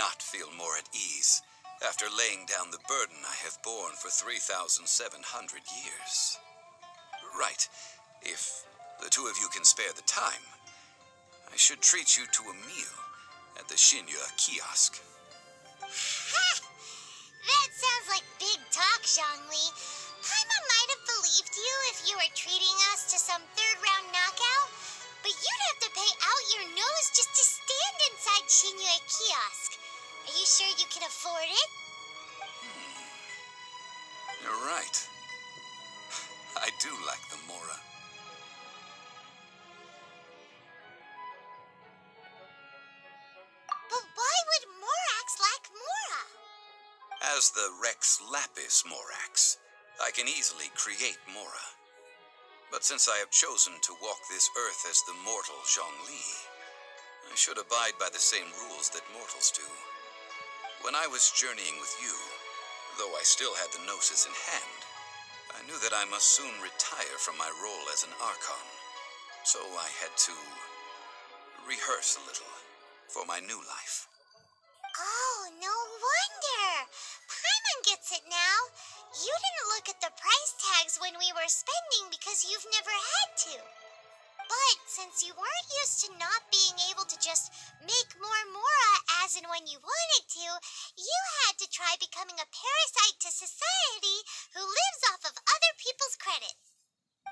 not feel more at ease after laying down the burden I have borne for 3,700 years. Right, if the two of you can spare the time, I should treat you to a meal at the Shinya kiosk. That sounds like big talk, Zhongli. Paimon might have believed you if you were treating us to some third-round knockout, but you'd have to pay out your nose just to stand inside Shinya kiosk. Are you sure you can afford it? You're right. I do like the Mora. But why would Morax lack Mora? As the Rex Lapis Morax, I can easily create Mora. But since I have chosen to walk this earth as the mortal Zhongli, I should abide by the same rules that mortals do. When I was journeying with you, though I still had the Gnosis in hand, I knew that I must soon retire from my role as an Archon. So I had to rehearse a little for my new life. Oh, no wonder. Paimon gets it now. You didn't look at the price tags when we were spending because you've never had to. But since you weren't used to not being able to just make more Mora as and when you wanted to, you had to try becoming a parasite to society who lives off of other people's credit.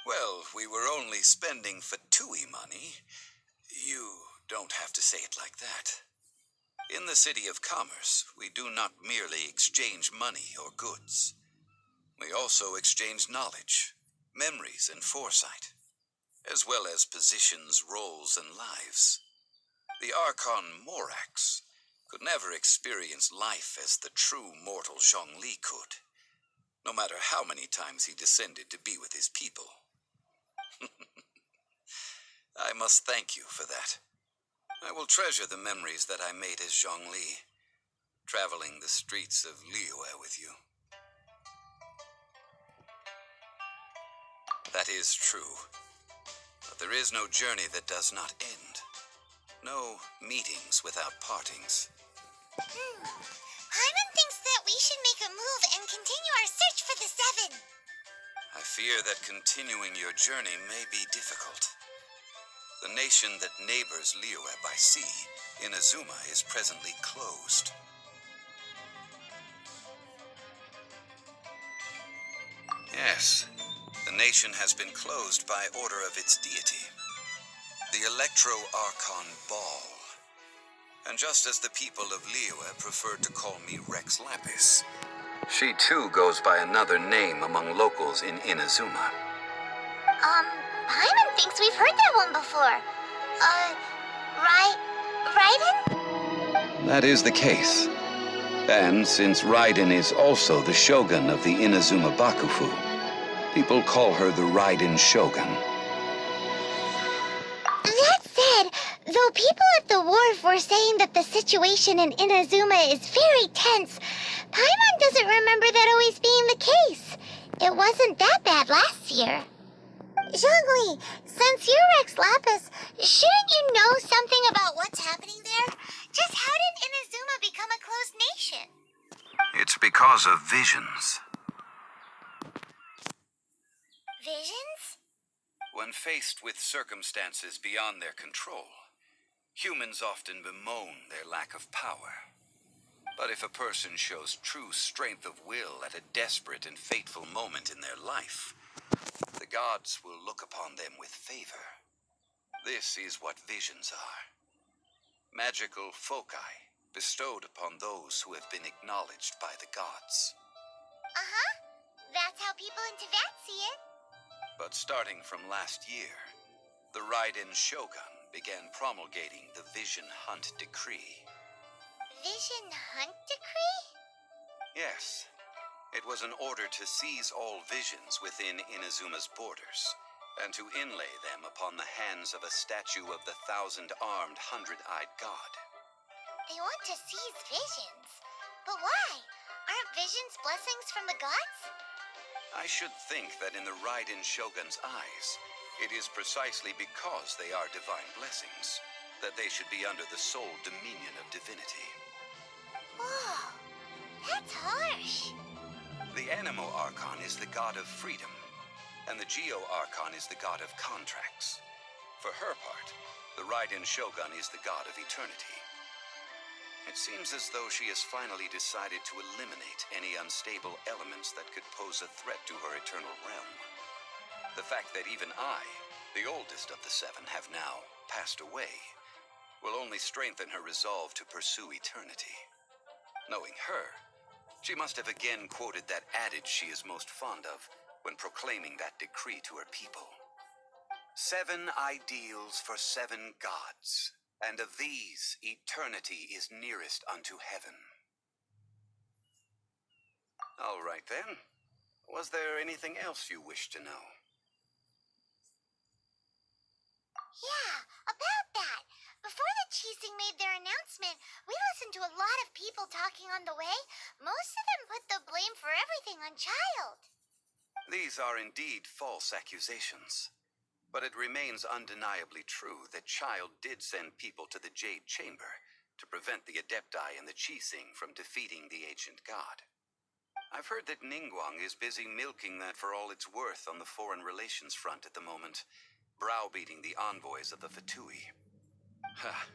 Well, we were only spending Fatui money. You don't have to say it like that. In the City of Commerce, we do not merely exchange money or goods. We also exchange knowledge, memories, and foresight, as well as positions, roles, and lives. The Archon Morax could never experience life as the true mortal Zhongli could, no matter how many times he descended to be with his people. I must thank you for that. I will treasure the memories that I made as Zhongli, traveling the streets of Liyue with you. That is true. But there is no journey that does not end. No meetings without partings. Paimon thinks that we should make a move and continue our search for the Seven. I fear that continuing your journey may be difficult. The nation that neighbors Liyue by sea, Inazuma, is presently closed. Yes, the nation has been closed by order of its deity, the Electro-Archon Ball. And just as the people of Liyue preferred to call me Rex Lapis, she too goes by another name among locals in Inazuma. Paimon thinks we've heard that one before. Raiden? That is the case. And since Raiden is also the shogun of the Inazuma Bakufu, people call her the Raiden Shogun. That said, though people at the wharf were saying that the situation in Inazuma is very tense, Paimon doesn't remember that always being the case. It wasn't that bad last year. Zhongli, since you're Rex Lapis, shouldn't you know something about what's happening there? Just how did Inazuma become a closed nation? It's because of visions. Visions? When faced with circumstances beyond their control, humans often bemoan their lack of power. But if a person shows true strength of will at a desperate and fateful moment in their life, the gods will look upon them with favor. This is what visions are. Magical foci bestowed upon those who have been acknowledged by the gods. Uh-huh. That's how people in Tibet see it. But starting from last year, the Raiden Shogun began promulgating the Vision Hunt Decree. Vision Hunt Decree? Yes. It was an order to seize all visions within Inazuma's borders, and to inlay them upon the hands of a statue of the 1,000-armed, 100-eyed god. They want to seize visions. But why? Aren't visions blessings from the gods? I should think that in the Raiden Shogun's eyes, it is precisely because they are divine blessings that they should be under the sole dominion of divinity. Whoa, that's harsh. The Animo Archon is the god of freedom, and the Geo Archon is the god of contracts. For her part, the Raiden Shogun is the god of eternity. It seems as though she has finally decided to eliminate any unstable elements that could pose a threat to her eternal realm. The fact that even I, the oldest of the seven, have now passed away will only strengthen her resolve to pursue eternity. Knowing her, she must have again quoted that adage she is most fond of when proclaiming that decree to her people. 7 ideals for 7 gods, and of these, eternity is nearest unto heaven. All right then. Was there anything else you wished to know? Yeah, about that. Before the Chising made their announcement, we listened to a lot of people talking on the way. Most of them put the blame for everything on Child. These are indeed false accusations. But it remains undeniably true that Child did send people to the Jade Chamber to prevent the Adepti and the Chising from defeating the ancient god. I've heard that Ningguang is busy milking that for all it's worth on the foreign relations front at the moment, browbeating the envoys of the Fatui. Ha!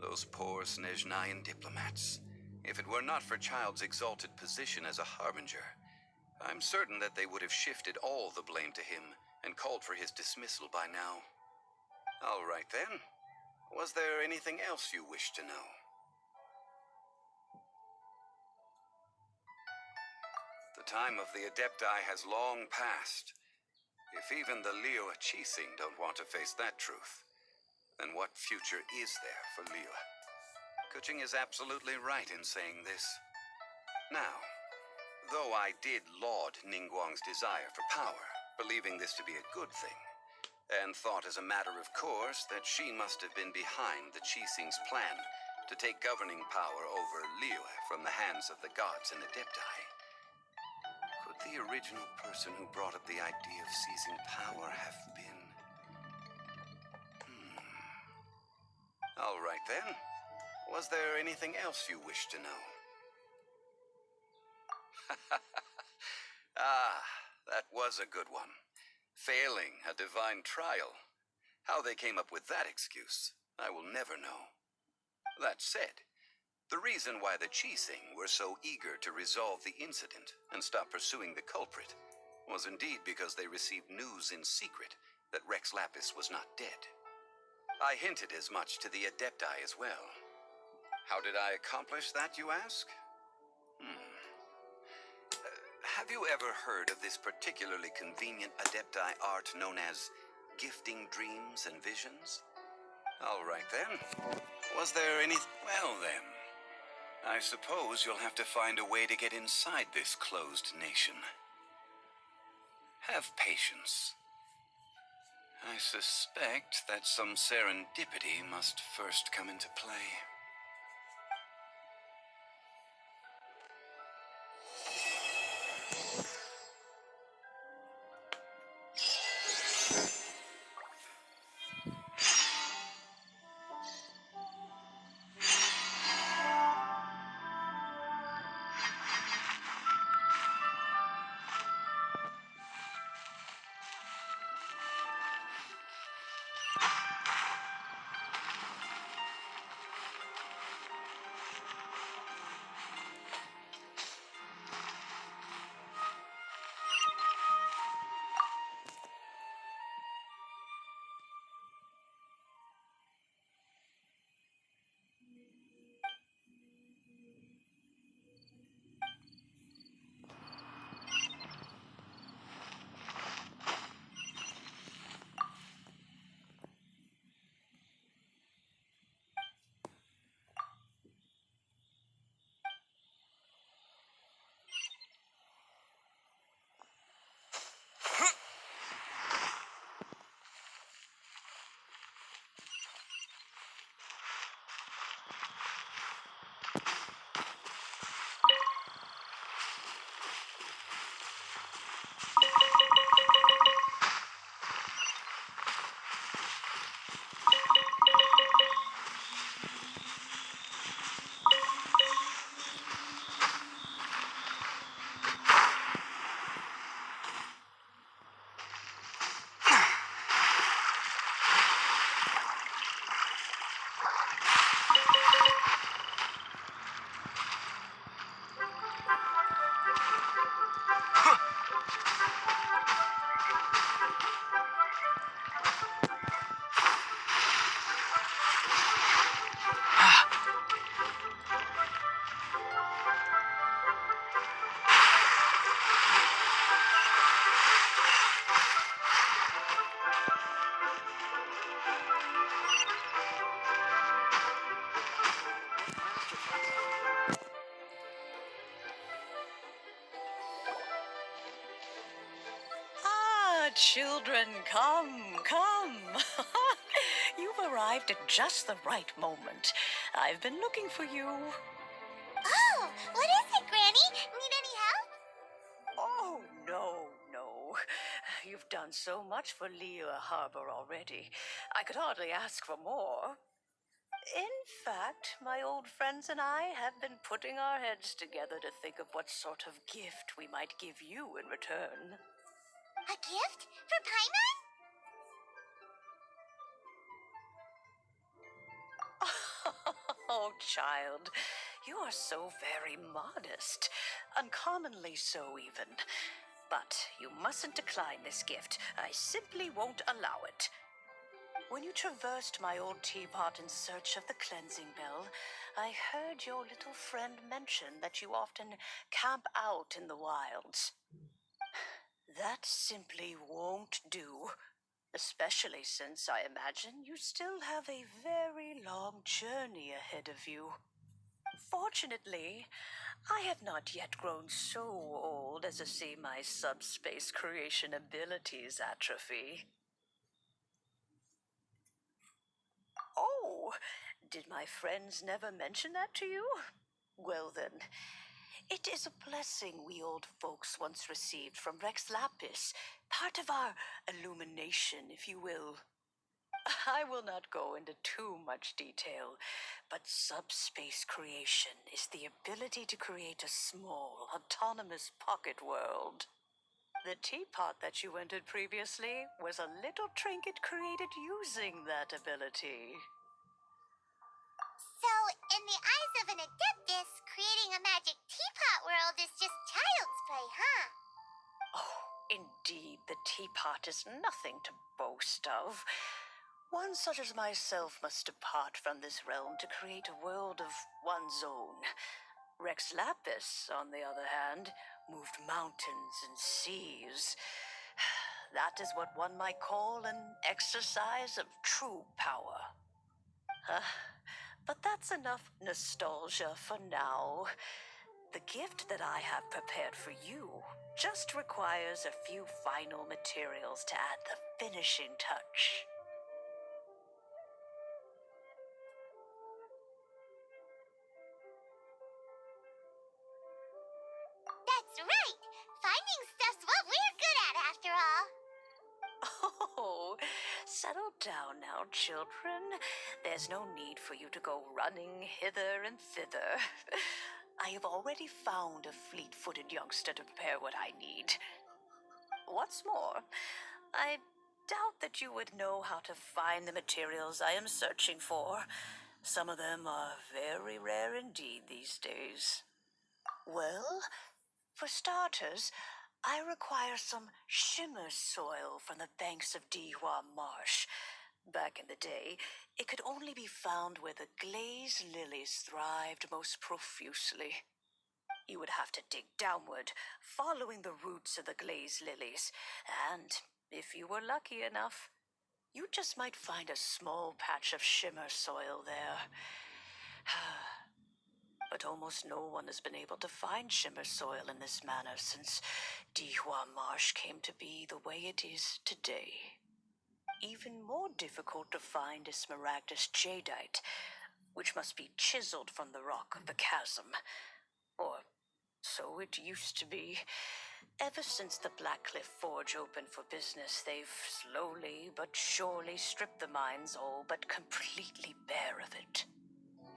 Those poor Snezhnayan diplomats. If it were not for Child's exalted position as a harbinger, I'm certain that they would have shifted all the blame to him and called for his dismissal by now. All right then. Was there anything else you wished to know? The time of the Adepti has long passed. If even the Liyue Chising don't want to face that truth, then what future is there for Liyue? Kuching is absolutely right in saying this. Now, though I did laud Ningguang's desire for power, believing this to be a good thing, and thought as a matter of course that she must have been behind the Chising's plan to take governing power over Liyue from the hands of the gods and Adepti. Could the original person who brought up the idea of seizing power have been... All right then. Was there anything else you wished to know? Ah, that was a good one. Failing a divine trial. How they came up with that excuse, I will never know. That said, the reason why the Chising were so eager to resolve the incident and stop pursuing the culprit was indeed because they received news in secret that Rex Lapis was not dead. I hinted as much to the Adepti as well. How did I accomplish that, you ask? Have you ever heard of this particularly convenient Adepti art known as gifting dreams and visions? All right then. Was there any... Well then, I suppose you'll have to find a way to get inside this closed nation. Have patience. I suspect that some serendipity must first come into play. children, come, come. You've arrived at just the right moment. I've been looking for you. Oh, what is it, Granny? Need any help? Oh, no, no. You've done so much for Lea Harbor already. I could hardly ask for more. In fact, my old friends and I have been putting our heads together to think of what sort of gift we might give you in return. A gift? For Paimon? Oh, child, you are so very modest. Uncommonly so, even. But you mustn't decline this gift. I simply won't allow it. When you traversed my old teapot in search of the cleansing bell, I heard your little friend mention that you often camp out in the wilds. That simply won't do, especially since I imagine you still have a very long journey ahead of you. Fortunately, I have not yet grown so old as to see my subspace creation abilities atrophy. Oh, did my friends never mention that to you? Well then, it is a blessing we old folks once received from Rex Lapis, part of our illumination, if you will. I will not go into too much detail, but subspace creation is the ability to create a small, autonomous pocket world. The teapot that you entered previously was a little trinket created using that ability. So, in the eyes of an adeptus, creating a magic teapot world is just child's play, huh? Oh, indeed, the teapot is nothing to boast of. One such as myself must depart from this realm to create a world of one's own. Rex Lapis, on the other hand, moved mountains and seas. That is what one might call an exercise of true power. But that's enough nostalgia for now. The gift that I have prepared for you just requires a few final materials to add the finishing touch. That's right! Finding stuff's what we're good at, after all. Oh, settle down now, children. There's no need for you to go running hither and thither. I have already found a fleet-footed youngster to prepare what I need. What's more, I doubt that you would know how to find the materials I am searching for. Some of them are very rare indeed these days. Well, for starters, I require some shimmer soil from the banks of Dihua Marsh. Back in the day, it could only be found where the glaze lilies thrived most profusely. You would have to dig downward, following the roots of the glaze lilies, and if you were lucky enough, you just might find a small patch of shimmer soil there. But almost no one has been able to find shimmer soil in this manner since Dihua Marsh came to be the way it is today. Even more difficult to find is smaragdus jadeite, which must be chiseled from the rock of the chasm. Or so it used to be. Ever since the Blackcliff Forge opened for business, they've slowly but surely stripped the mines all but completely bare of it.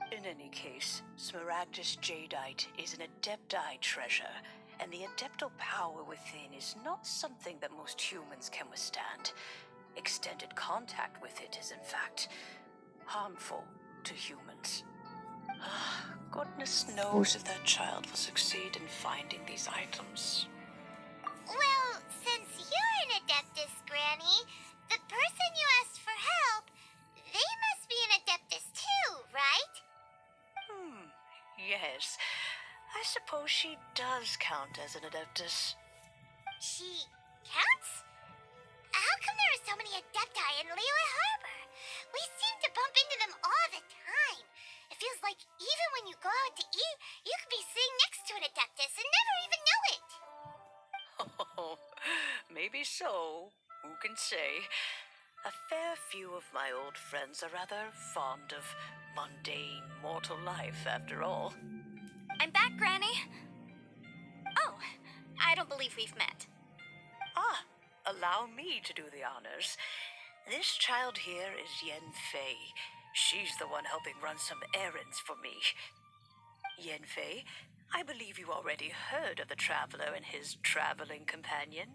In any case, smaragdus jadeite is an adepti treasure, and the adeptal power within is not something that most humans can withstand. Extended contact with it is, in fact, harmful to humans. Goodness knows if that child will succeed in finding these items. Well, since you're an adeptus, Granny, the person you asked for help, they must be an adeptus too, right? Yes. I suppose she does count as an adeptus. She counts? How come there are so many adepti in Liyue Harbor? We seem to bump into them all the time. It feels like even when you go out to eat, you could be sitting next to an adeptus and never even know it. Oh, maybe so. Who can say? A fair few of my old friends are rather fond of mundane mortal life, after all. I'm back, Granny. Oh, I don't believe we've met. Ah, allow me to do the honors. This child here is Yen Fei. She's the one helping run some errands for me. Yen Fei, I believe you already heard of the traveler and his traveling companion.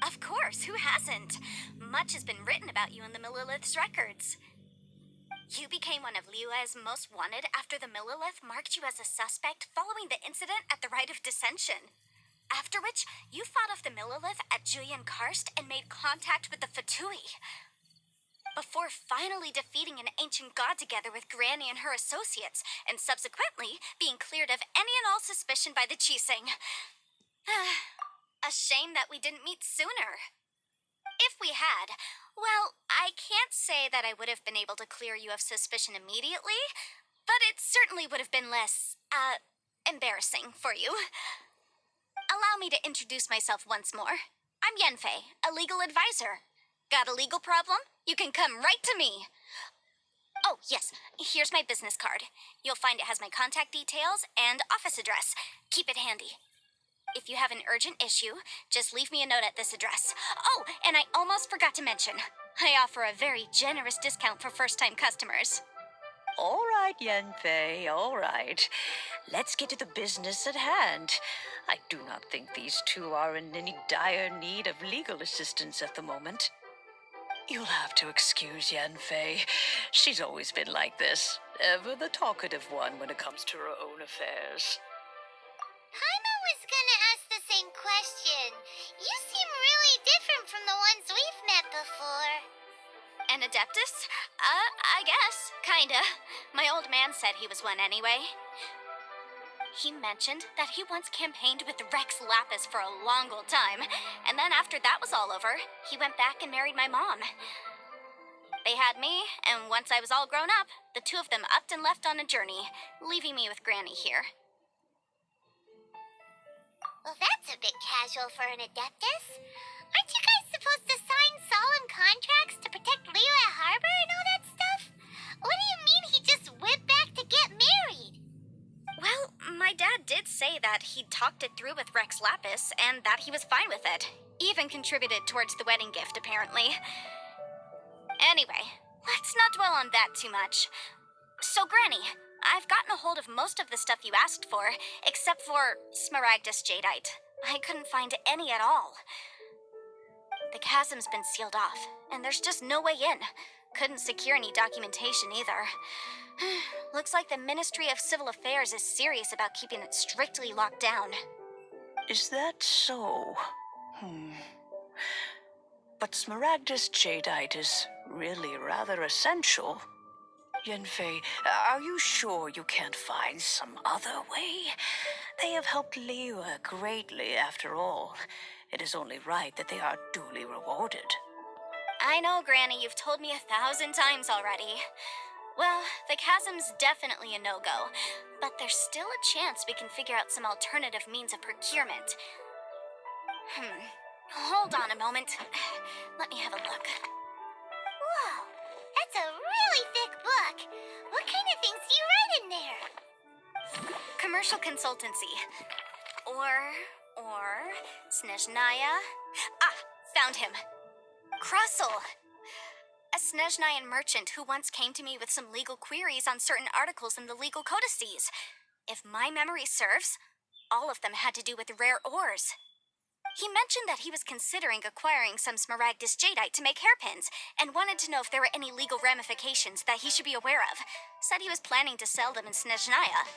Of course, who hasn't? Much has been written about you in the Millilith's records. You became one of Liu's most wanted after the Millilith marked you as a suspect following the incident at the Rite of Dissension. After which, you fought off the Millilith at Julian Karst and made contact with the Fatui. Before finally defeating an ancient god together with Granny and her associates, and subsequently being cleared of any and all suspicion by the Chiseng. A shame that we didn't meet sooner. If we had, well, I can't say that I would have been able to clear you of suspicion immediately, but it certainly would have been less, embarrassing for you. Allow me to introduce myself once more. I'm Yenfei, a legal advisor. Got a legal problem? You can come right to me. Oh, yes, here's my business card. You'll find it has my contact details and office address. Keep it handy. If you have an urgent issue, just leave me a note at this address. Oh, and I almost forgot to mention, I offer a very generous discount for first-time customers. All right, Yanfei, all right. Let's get to the business at hand. I do not think these two are in any dire need of legal assistance at the moment. You'll have to excuse Yanfei. She's always been like this, ever the talkative one when it comes to her own affairs. Paimon was gonna ask the same question. You seem really different from the ones we've met before. An Adeptus? I guess. Kinda. My old man said he was one anyway. He mentioned that he once campaigned with Rex Lapis for a long old time, and then after that was all over, he went back and married my mom. They had me, and once I was all grown up, the two of them upped and left on a journey, leaving me with Granny here. Well, that's a bit casual for an Adeptus. Aren't you guys supposed to sign solemn contracts to protect Liyue Harbor and all that stuff? What do you mean he just went back to get married? Well, my dad did say that he'd talked it through with Rex Lapis and that he was fine with it. Even contributed towards the wedding gift, apparently. Anyway, let's not dwell on that too much. So, Granny, I've gotten a hold of most of the stuff you asked for, except for Smaragdus Jadeite. I couldn't find any at all. The chasm's been sealed off, and there's just no way in. Couldn't secure any documentation either. Looks like the Ministry of Civil Affairs is serious about keeping it strictly locked down. Is that so? But Smaragdus Jadeite is really rather essential. Yenfei, are you sure you can't find some other way? They have helped Liyue greatly, after all. It is only right that they are duly rewarded. I know, Granny, you've told me 1,000 times already. Well, the chasm's definitely a no-go, but there's still a chance we can figure out some alternative means of procurement. Hold on a moment. Let me have a look. Whoa, that's a really thick book. What kind of things do you write in there? Commercial consultancy. Or Snezhnaya. Ah, found him. Krustle. A Snezhnayan merchant who once came to me with some legal queries on certain articles in the legal codices. If my memory serves, all of them had to do with rare ores. He mentioned that he was considering acquiring some Smaragdus Jadeite to make hairpins, and wanted to know if there were any legal ramifications that he should be aware of. Said he was planning to sell them in Snezhnaya.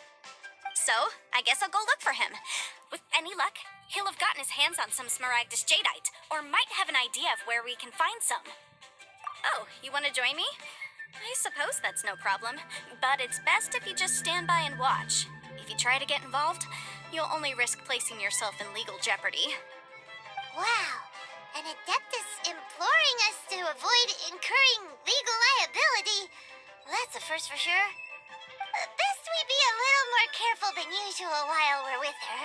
So, I guess I'll go look for him. With any luck, he'll have gotten his hands on some Smaragdus Jadeite, or might have an idea of where we can find some. Oh, you want to join me? I suppose that's no problem, but it's best if you just stand by and watch. If you try to get involved, you'll only risk placing yourself in legal jeopardy. Wow, an Adeptus imploring us to avoid incurring legal liability. That's a first for sure. Best we be a little more careful than usual while we're with her.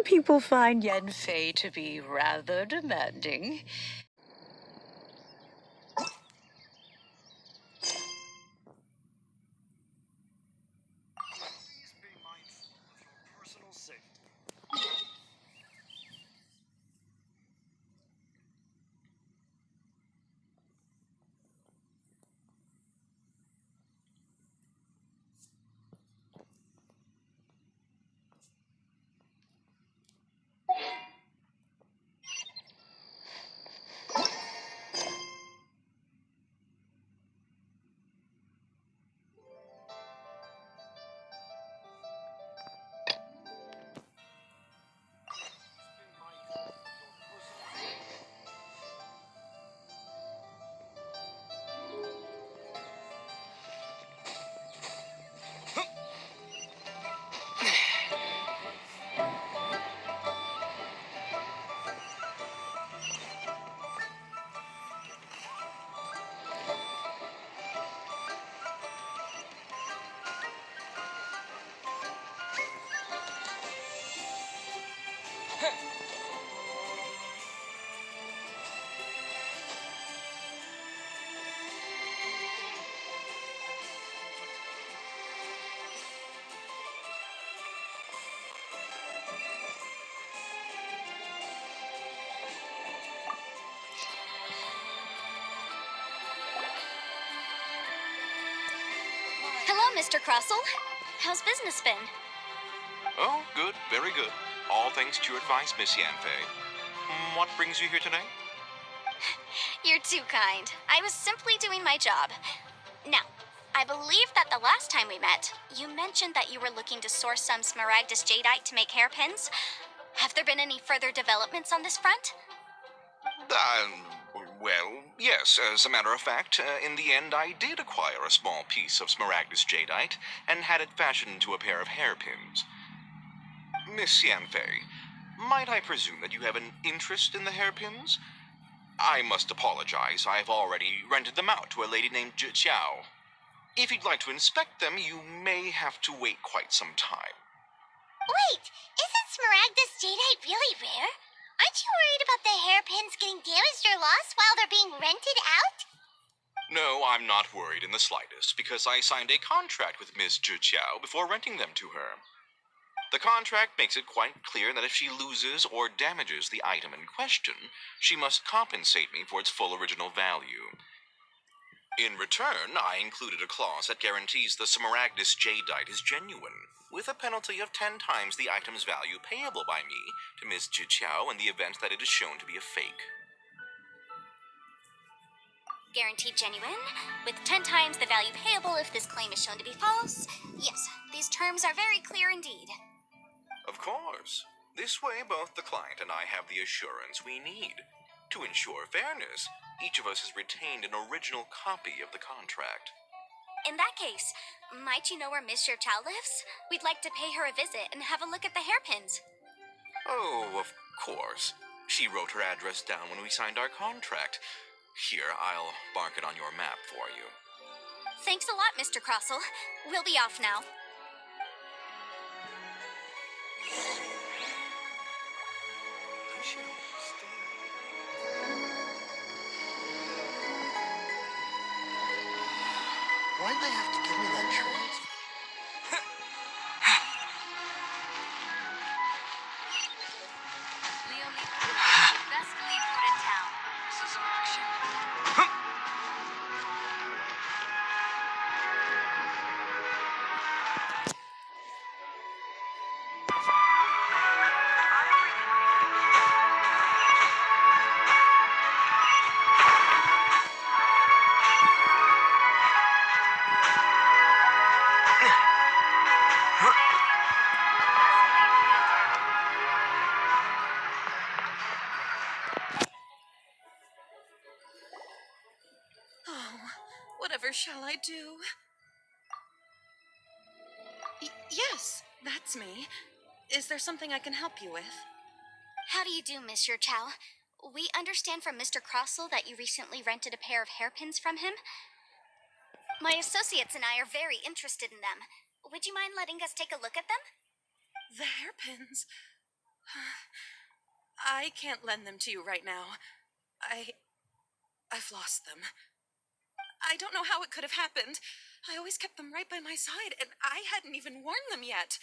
Some people find Yanfei to be rather demanding. Please be mindful of your personal safety. Hello, Mr. Crossell. How's business been? Oh, good, very good. All thanks to your advice, Miss Yanfei. What brings you here today? You're too kind. I was simply doing my job. Now, I believe that the last time we met, you mentioned that you were looking to source some smaragdus jadeite to make hairpins. Have there been any further developments on this front? Well, yes, as a matter of fact, in the end I did acquire a small piece of smaragdus jadeite and had it fashioned into a pair of hairpins. Miss Yanfei, might I presume that you have an interest in the hairpins? I must apologize, I've already rented them out to a lady named Chiao. If you'd like to inspect them, you may have to wait quite some time. Wait, isn't smaragdus jadeite really rare? Aren't you worried about the hairpins getting damaged or lost while they're being rented out? No, I'm not worried in the slightest, because I signed a contract with Miss Chiao before renting them to her. The contract makes it quite clear that if she loses or damages the item in question, she must compensate me for its full original value. In return, I included a clause that guarantees the smaragdus jadeite is genuine, with a penalty of 10 times the item's value payable by me to Miss Chiao in the event that it is shown to be a fake. Guaranteed genuine, with 10 times the value payable if this claim is shown to be false. Yes, these terms are very clear indeed. Of course. This way, both the client and I have the assurance we need. To ensure fairness, each of us has retained an original copy of the contract. In that case, might you know where Miss Chow lives? We'd like to pay her a visit and have a look at the hairpins. Oh, of course. She wrote her address down when we signed our contract. Here, I'll mark it on your map for you. Thanks a lot, Mr. Crossell. We'll be off now. Why'd they have to give me that transfer? Best lead food in town. This is action. Whatever shall I do? Yes, that's me. Is there something I can help you with? How do you do, Miss Chow? We understand from Mr. Crossell that you recently rented a pair of hairpins from him. My associates and I are very interested in them. Would you mind letting us take a look at them? The hairpins? I can't lend them to you right now. I've lost them. I don't know how it could have happened. I always kept them right by my side, and I hadn't even worn them yet.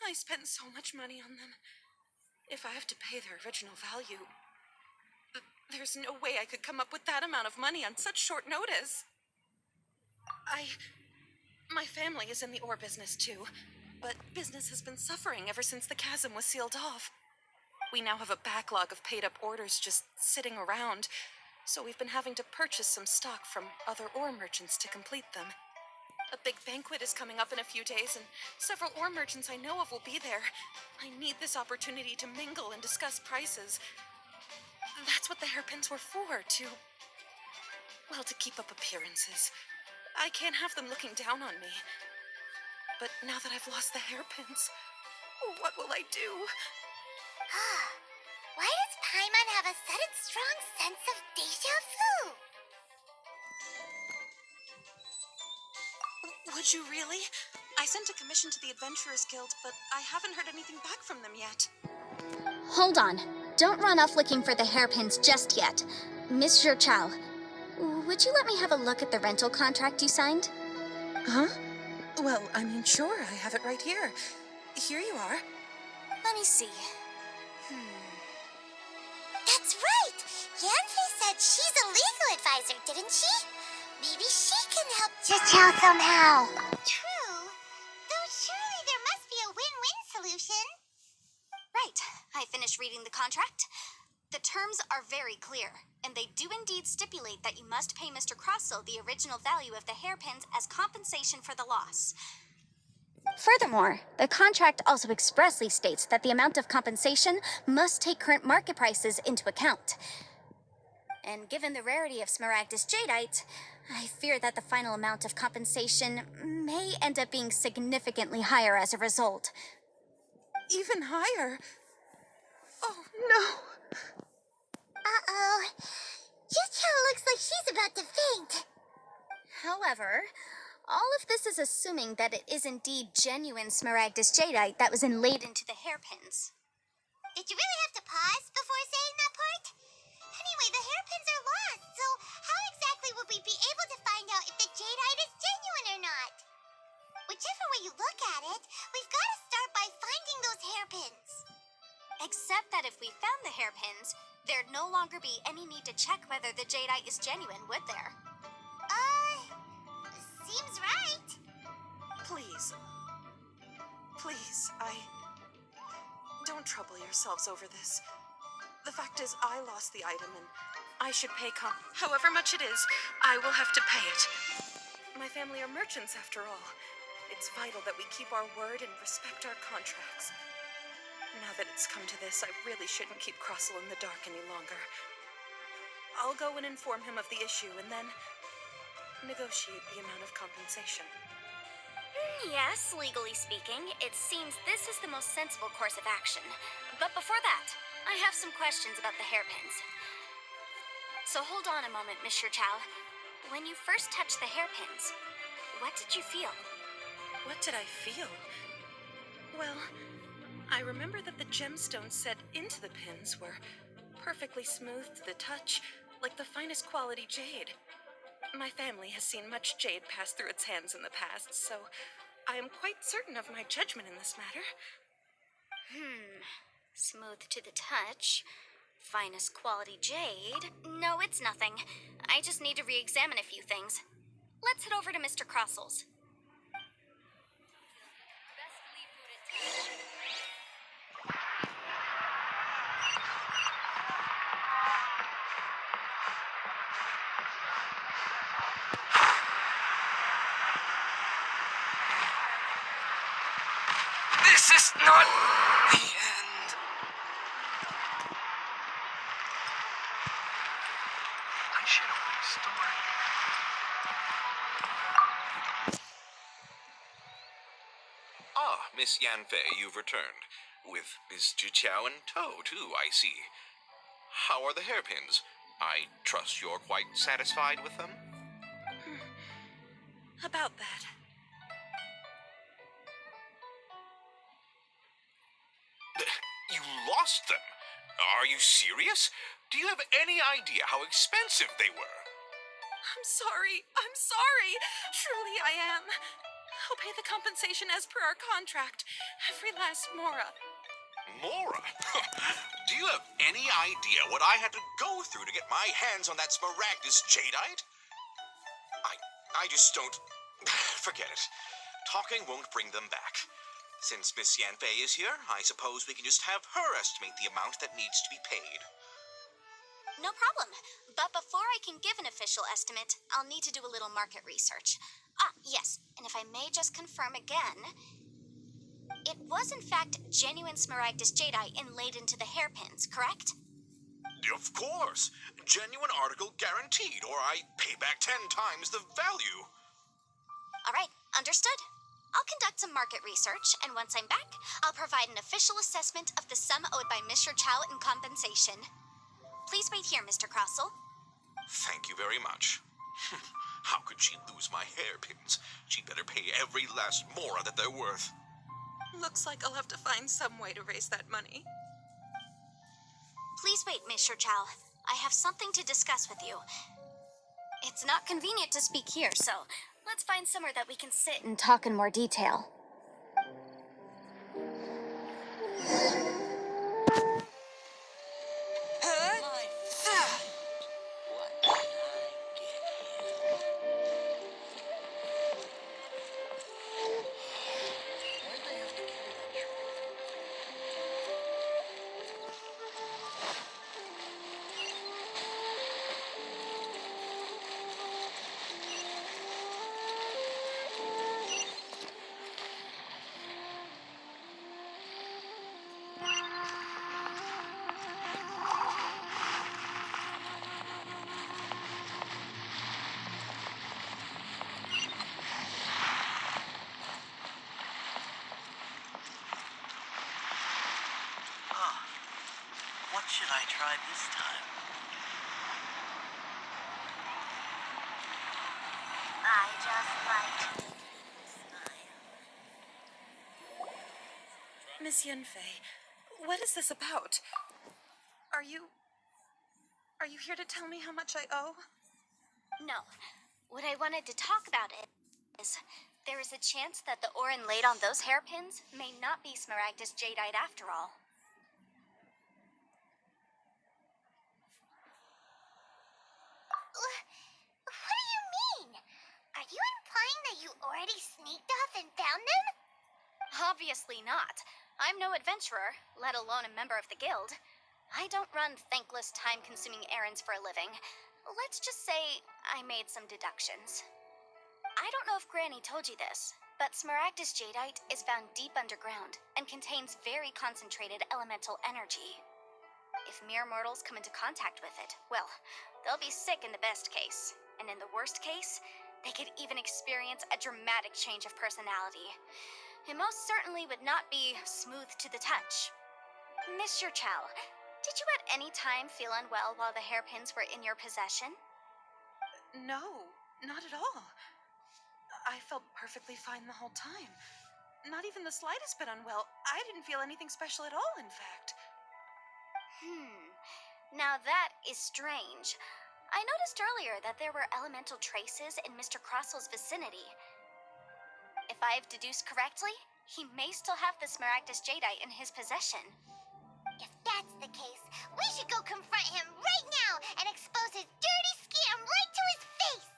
I spent so much money on them. If I have to pay their original value, there's no way I could come up with that amount of money on such short notice. My family is in the ore business too, but business has been suffering ever since the chasm was sealed off. We now have a backlog of paid-up orders just sitting around, so we've been having to purchase some stock from other ore merchants to complete them. A big banquet is coming up in a few days, and several ore merchants I know of will be there. I need this opportunity to mingle and discuss prices. That's what the hairpins were for, to keep up appearances. I can't have them looking down on me. But now that I've lost the hairpins, what will I do? Why does Paimon have a sudden strong sense of deja vu? Would you really? I sent a commission to the Adventurers Guild, but I haven't heard anything back from them yet. Hold on. Don't run off looking for the hairpins just yet. Miss Chow, would you let me have a look at the rental contract you signed? Huh? Well, I mean, sure, I have it right here. Here you are. Let me see. That's right! Yanfei said she's a legal advisor, didn't she? Maybe she can help Chichao somehow. True. Though surely there must be a win-win solution. Right. I finished reading the contract. The terms are very clear, and they do indeed stipulate that you must pay Mr. Crosso the original value of the hairpins as compensation for the loss. Furthermore, the contract also expressly states that the amount of compensation must take current market prices into account. And given the rarity of Smaragdus jadeite, I fear that the final amount of compensation may end up being significantly higher as a result. Even higher? Oh, no. Uh-oh. Chichao looks like she's about to faint. However, all of this is assuming that it is indeed genuine Smaragdus jadeite that was inlaid into the hairpins. Did you really have to pause before saying that part? Anyway, the hairpins are lost, so how exactly would we be able to find out if the jadeite is genuine or not? Whichever way you look at it, we've got to start by finding those hairpins. Except that if we found the hairpins, there'd no longer be any need to check whether the jadeite is genuine, would there? Seems right. Please. Please, don't trouble yourselves over this. The fact is, I lost the item and I should pay however much it is, I will have to pay it. My family are merchants after all. It's vital that we keep our word and respect our contracts. Now that it's come to this, I really shouldn't keep Crossel in the dark any longer. I'll go and inform him of the issue and then negotiate the amount of compensation. Yes, legally speaking, it seems this is the most sensible course of action. But before that, I have some questions about the hairpins. So hold on a moment, Miss Chow. When you first touched the hairpins, what did you feel? What did I feel? Well, I remember that the gemstones set into the pins were perfectly smooth to the touch, like the finest quality jade. My family has seen much jade pass through its hands in the past, so I am quite certain of my judgment in this matter. Smooth to the touch. Finest quality jade. No, it's nothing. I just need to re-examine a few things. Let's head over to Mr. Crossel's. This is not the end. I should open a store. Ah, Miss Yanfei, you've returned. With Miss Jiqiao in tow, too, I see. How are the hairpins? I trust you're quite satisfied with them? About that. cost them. Are you serious? Do you have any idea how expensive they were? I'm sorry. I'm sorry. Truly, I am. I'll pay the compensation as per our contract. Every last mora. Mora? Do you have any idea what I had to go through to get my hands on that smaragdus jadeite? I just don't... Forget it. Talking won't bring them back. Since Miss Yanfei is here, I suppose we can just have her estimate the amount that needs to be paid. No problem. But before I can give an official estimate, I'll need to do a little market research. Yes, and if I may just confirm again, it was in fact genuine smaragdus jadeite inlaid into the hairpins, correct? Of course. Genuine article guaranteed, or I pay back 10 times the value. All right, understood. I'll conduct some market research, and once I'm back, I'll provide an official assessment of the sum owed by Mr. Chow in compensation. Please wait here, Mr. Crossell. Thank you very much. How could she lose my hairpins? She'd better pay every last mora that they're worth. Looks like I'll have to find some way to raise that money. Please wait, Mr. Chow. I have something to discuss with you. It's not convenient to speak here, so let's find somewhere that we can sit and talk in more detail. What should I try this time? I just like to smile. Miss Yanfei, what is this about? Are you here to tell me how much I owe? No. What I wanted to talk about is there is a chance that the ore inlaid on those hairpins may not be smaragdus jadeite after all. What do you mean? Are you implying that you already sneaked off and found them? Obviously not. I'm no adventurer, let alone a member of the guild. I don't run thankless, time-consuming errands for a living. Let's just say I made some deductions. I don't know if Granny told you this, but smaragdus jadeite is found deep underground and contains very concentrated elemental energy. If mere mortals come into contact with it, well, they'll be sick in the best case, and in the worst case, they could even experience a dramatic change of personality. It most certainly would not be smooth to the touch. Mr. Chow, did you at any time feel unwell while the hairpins were in your possession? No, not at all. I felt perfectly fine the whole time. Not even the slightest bit unwell. I didn't feel anything special at all, in fact. Now that is strange. I noticed earlier that there were elemental traces in Mr. Crossel's vicinity. If I've deduced correctly, he may still have the smaragdus jadeite in his possession. If that's the case, we should go confront him right now and expose his dirty scam right to his face!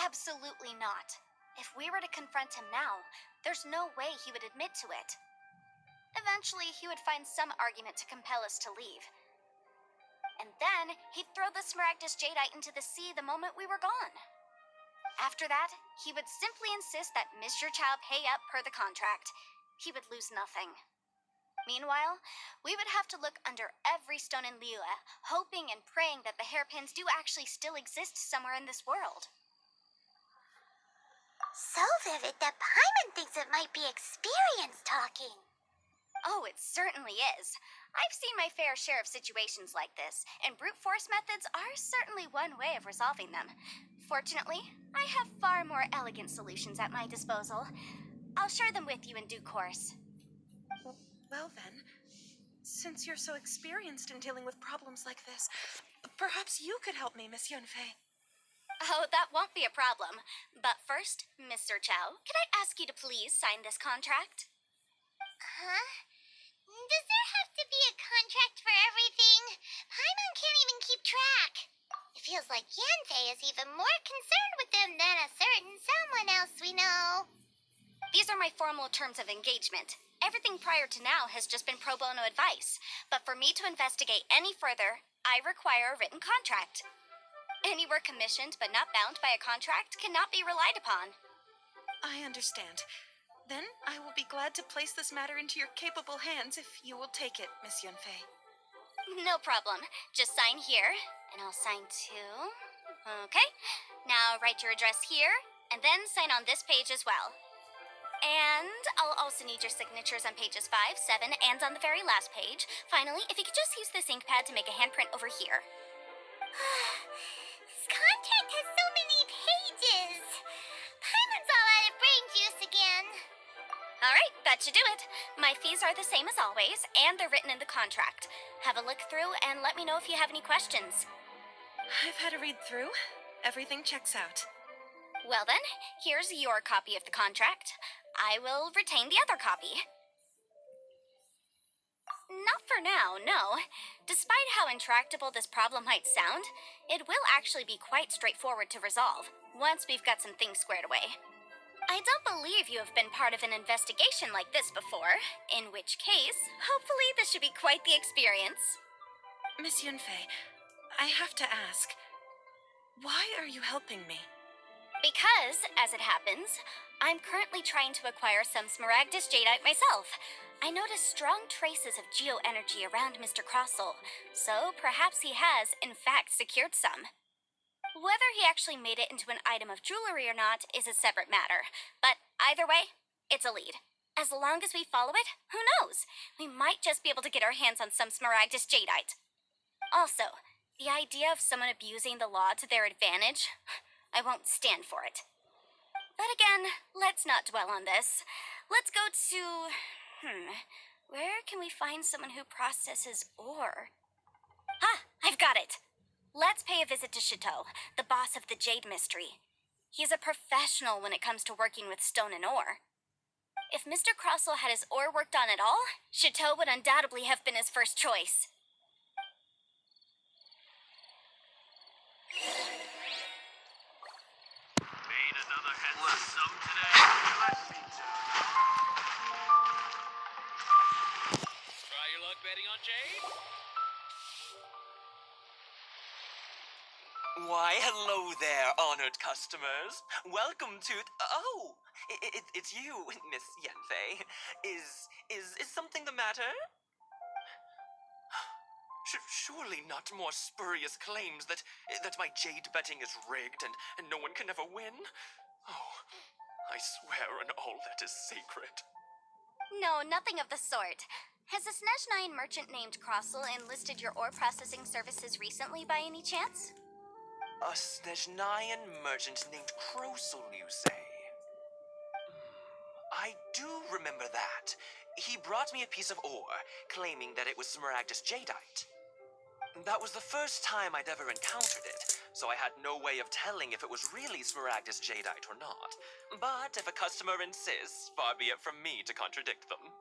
Absolutely not. If we were to confront him now, there's no way he would admit to it. Eventually, he would find some argument to compel us to leave. And then, he'd throw the smaragdus jadeite into the sea the moment we were gone. After that, he would simply insist that Mr. Chow pay up per the contract. He would lose nothing. Meanwhile, we would have to look under every stone in Liyue, hoping and praying that the hairpins do actually still exist somewhere in this world. So vivid that Paimon thinks it might be experience talking. Oh, it certainly is. I've seen my fair share of situations like this, and brute force methods are certainly one way of resolving them. Fortunately, I have far more elegant solutions at my disposal. I'll share them with you in due course. Well then, Since you're so experienced in dealing with problems like this, perhaps you could help me, Miss Yunfei. Oh, that won't be a problem. But first, Mr. Chow, could I ask you to please sign this contract? Huh? Does there have to be a contract for everything? Paimon can't even keep track. It feels like Yanfei is even more concerned with them than a certain someone else we know. These are my formal terms of engagement. Everything prior to now has just been pro bono advice. But for me to investigate any further, I require a written contract. Any work commissioned but not bound by a contract cannot be relied upon. I understand. Then I will be glad to place this matter into your capable hands if you will take it, Miss Yunfei. No problem. Just sign here, and I'll sign too. Okay. Now write your address here, and then sign on this page as well. And I'll also need your signatures on pages 5, 7, and on the very last page. Finally, if you could just use this ink pad to make a handprint over here. This contract has so many pages. Paimon's all out of brain juice again. All right, that should do it. My fees are the same as always, and they're written in the contract. Have a look through and let me know if you have any questions. I've had a read through. Everything checks out. Well then, here's your copy of the contract. I will retain the other copy. Not for now, no. Despite how intractable this problem might sound, it will actually be quite straightforward to resolve, once we've got some things squared away. I don't believe you have been part of an investigation like this before, in which case, hopefully this should be quite the experience. Miss Yunfei, I have to ask, why are you helping me? Because, as it happens, I'm currently trying to acquire some smaragdus jadeite myself. I noticed strong traces of geo-energy around Mr. Crossel, so perhaps he has, in fact, secured some. Whether he actually made it into an item of jewelry or not is a separate matter, but either way, it's a lead. As long as we follow it, who knows? We might just be able to get our hands on some smaragdus jadeite. Also, the idea of someone abusing the law to their advantage, I won't stand for it. But again, let's not dwell on this. Let's go to... where can we find someone who processes ore? I've got it! Let's pay a visit to Chateau, the boss of the Jade Mystery. He's a professional when it comes to working with stone and ore. If Mr. Crossel had his ore worked on at all, Chateau would undoubtedly have been his first choice. Made another headless sum today. Let me Try your luck betting on Jade? Why, hello there, honored customers. Welcome to... Oh, it's you, Miss Yanfei. Is something the matter? Surely not more spurious claims that my jade betting is rigged and no one can ever win? Oh, I swear on all that is sacred. No, nothing of the sort. Has a Snezhnine merchant named Crossel enlisted your ore processing services recently by any chance? A Snezhnine merchant named Crossel, you say? I do remember that. He brought me a piece of ore, claiming that it was smaragdus jadeite. That was the first time I'd ever encountered it, so I had no way of telling if it was really smaragdus jadeite or not. But if a customer insists, far be it from me to contradict them.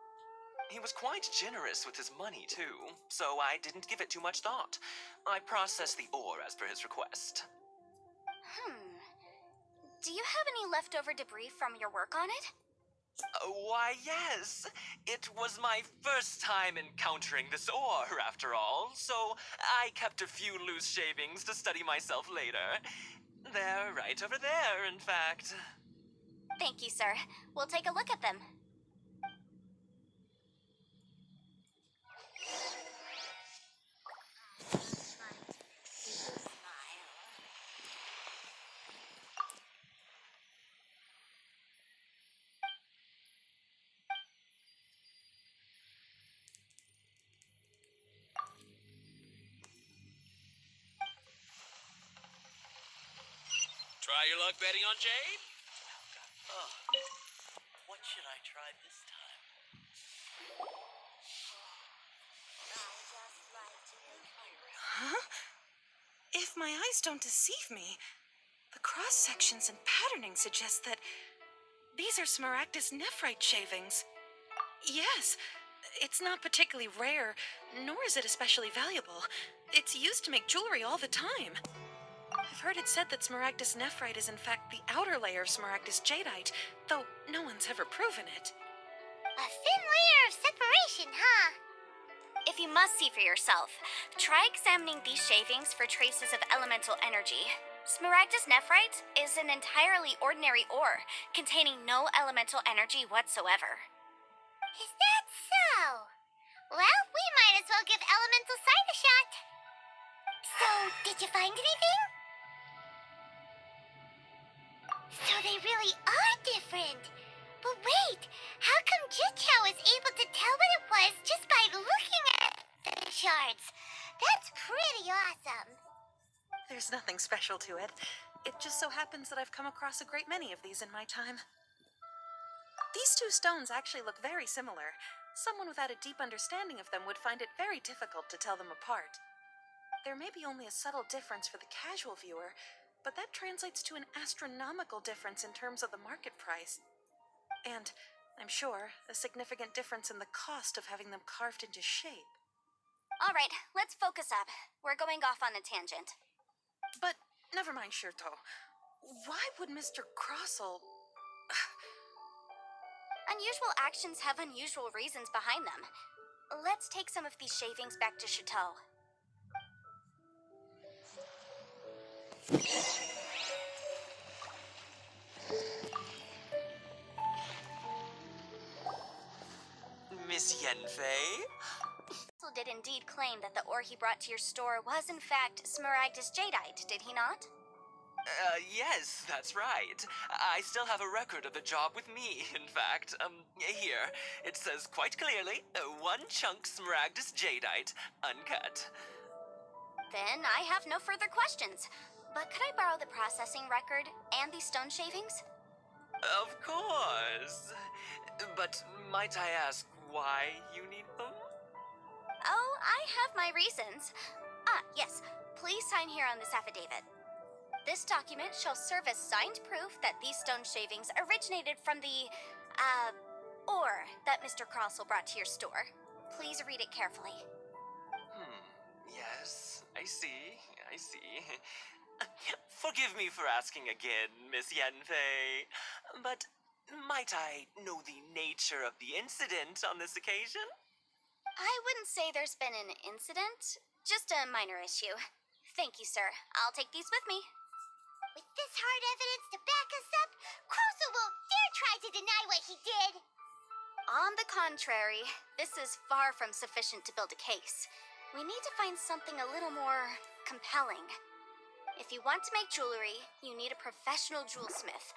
He was quite generous with his money, too, so I didn't give it too much thought. I processed the ore as per his request. Do you have any leftover debris from your work on it? Why, yes. It was my first time encountering this ore, after all, so I kept a few loose shavings to study myself later. They're right over there, in fact. Thank you, sir. We'll take a look at them. Try your luck betting on Jade? Oh, what should I try this time? Huh? If my eyes don't deceive me, the cross-sections and patterning suggest that these are Smaragdus nephrite shavings. Yes, it's not particularly rare, nor is it especially valuable. It's used to make jewelry all the time. I've heard it said that Smaragdus nephrite is in fact the outer layer of Smaragdus jadeite, though no one's ever proven it. A thin layer of separation, huh? If you must see for yourself, try examining these shavings for traces of elemental energy. Smaragdus nephrite is an entirely ordinary ore, containing no elemental energy whatsoever. Is that so? Well, we might as well give elemental sight a shot. So, did you find anything? So they really are different. But wait, how come Jichao was able to tell what it was just by looking at the shards? That's pretty awesome. There's nothing special to it. It just so happens that I've come across a great many of these in my time. These two stones actually look very similar. Someone without a deep understanding of them would find it very difficult to tell them apart. There may be only a subtle difference for the casual viewer, but that translates to an astronomical difference in terms of the market price. And, I'm sure, a significant difference in the cost of having them carved into shape. All right, let's focus up. We're going off on a tangent. But, never mind, Shirto. Why would Mr. Crossell... Unusual actions have unusual reasons behind them. Let's take some of these shavings back to Chateau. Miss Yanfei? Crossell did indeed claim that the ore he brought to your store was in fact Smaragdus jadeite, did he not? Yes, that's right. I still have a record of the job with me, in fact. Here. It says quite clearly, 1 chunk Smaragdus jadeite, uncut. Then I have no further questions. But could I borrow the processing record and these stone shavings? Of course. But might I ask why you need them? Oh, I have my reasons. Yes. Please sign here on this affidavit. This document shall serve as signed proof that these stone shavings originated from the, ore that Mr. Crossell brought to your store. Please read it carefully. Yes, I see. Forgive me for asking again, Miss Yanfei, but might I know the nature of the incident on this occasion? I wouldn't say there's been an incident, just a minor issue. Thank you, sir. I'll take these with me. With this hard evidence to back us up, Crossell won't dare try to deny what he did. On the contrary, this is far from sufficient to build a case. We need to find something a little more compelling. If you want to make jewelry, you need a professional jewelsmith.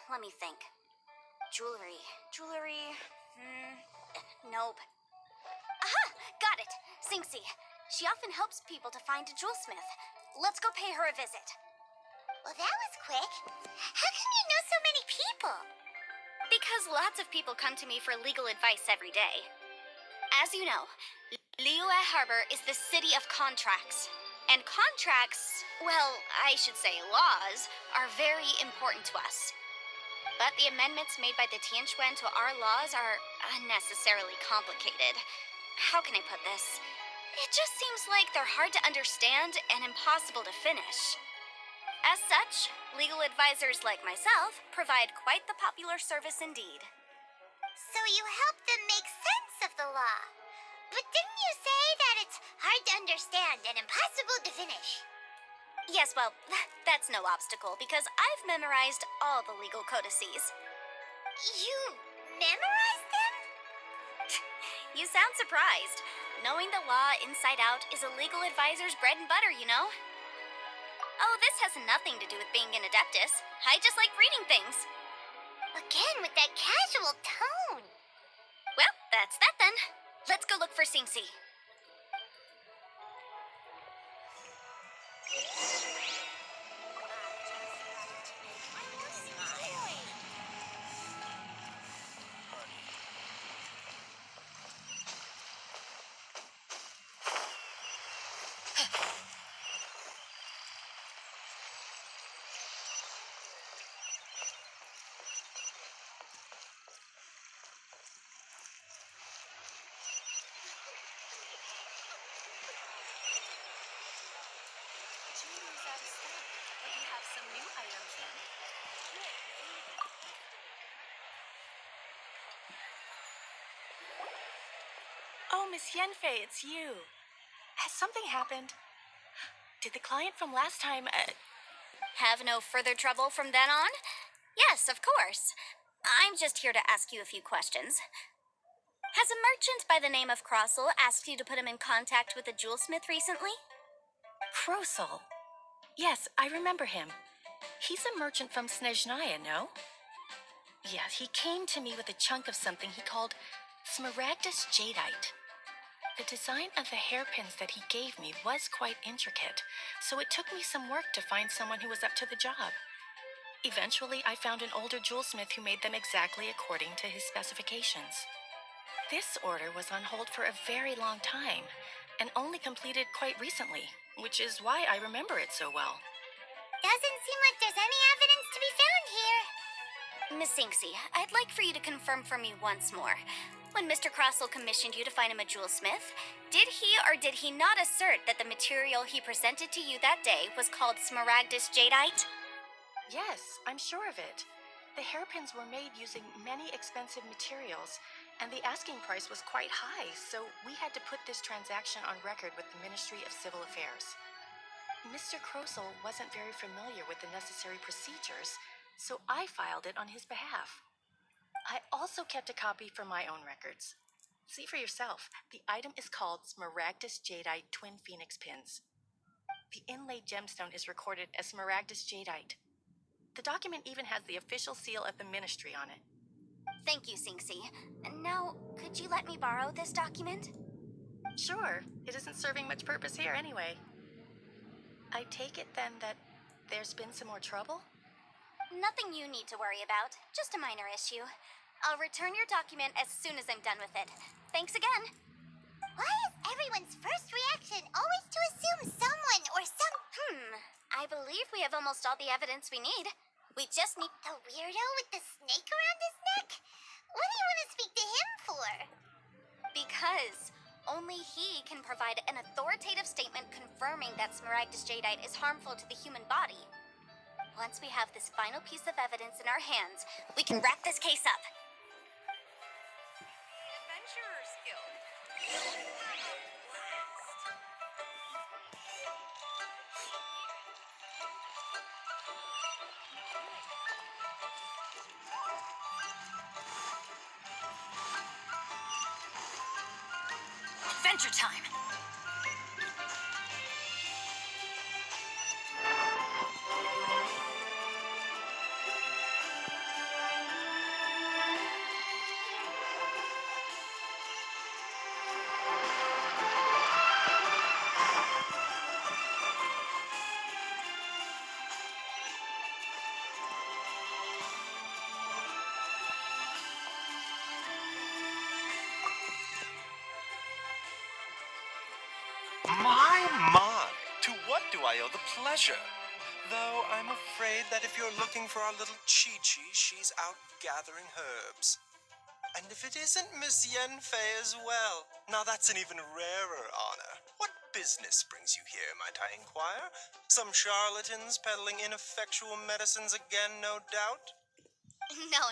Let me think. Jewelry. Nope. Aha! Got it! Singsi. She often helps people to find a jewelsmith. Let's go pay her a visit. Well, that was quick. How come you know so many people? Because lots of people come to me for legal advice every day. As you know, Liyue Harbor is the city of contracts. And contracts, well, I should say laws, are very important to us. But the amendments made by the Tianquan to our laws are unnecessarily complicated. How can I put this? It just seems like they're hard to understand and impossible to finish. As such, legal advisors like myself provide quite the popular service indeed. So you help them make sense of the law. But didn't you say that it's hard to understand and impossible to finish? Yes, well, that's no obstacle because I've memorized all the legal codices. You memorized them? You sound surprised. Knowing the law inside out is a legal advisor's bread and butter, you know? Oh, this has nothing to do with being an adeptus. I just like reading things. Again, with that casual tone. Well, that's that then. Let's go look for Singsi. Miss Yenfei, it's you. Has something happened? Did the client from last time, Have no further trouble from then on? Yes, of course. I'm just here to ask you a few questions. Has a merchant by the name of Crossel asked you to put him in contact with a jewelsmith recently? Krosel? Yes, I remember him. He's a merchant from Snezhnaya, no? Yes, he came to me with a chunk of something he called smaragdus jadeite. The design of the hairpins that he gave me was quite intricate, so it took me some work to find someone who was up to the job. Eventually, I found an older jewelsmith who made them exactly according to his specifications. This order was on hold for a very long time, and only completed quite recently, which is why I remember it so well. Doesn't seem like there's any evidence to be found here. Miss Inksy, I'd like for you to confirm for me once more. When Mr. Crossel commissioned you to find him a jewelsmith, did he or did he not assert that the material he presented to you that day was called smaragdus jadeite? Yes, I'm sure of it. The hairpins were made using many expensive materials, and the asking price was quite high, so we had to put this transaction on record with the Ministry of Civil Affairs. Mr. Krosel wasn't very familiar with the necessary procedures, so I filed it on his behalf. I also kept a copy for my own records. See for yourself, the item is called Smaragdus Jadeite Twin Phoenix Pins. The inlaid gemstone is recorded as Smaragdus Jadeite. The document even has the official seal of the ministry on it. Thank you, Sinksy. Now, could you let me borrow this document? Sure, it isn't serving much purpose here anyway. I take it then that there's been some more trouble? Nothing you need to worry about, just a minor issue. I'll return your document as soon as I'm done with it. Thanks again. Why is everyone's first reaction always to assume someone or some... I believe we have almost all the evidence we need. We just need... The weirdo with the snake around his neck? What do you want to speak to him for? Because only he can provide an authoritative statement confirming that smaragdus jadeite is harmful to the human body. Once we have this final piece of evidence in our hands, we can wrap this case up. Adventurer's Guild. Adventure time! My, to what do I owe the pleasure? Though I'm afraid that if you're looking for our little Chi-Chi, she's out gathering herbs. And if it isn't Miss Yenfei as well, now that's an even rarer honor. What business brings you here, might I inquire? Some charlatans peddling ineffectual medicines again, no doubt? No.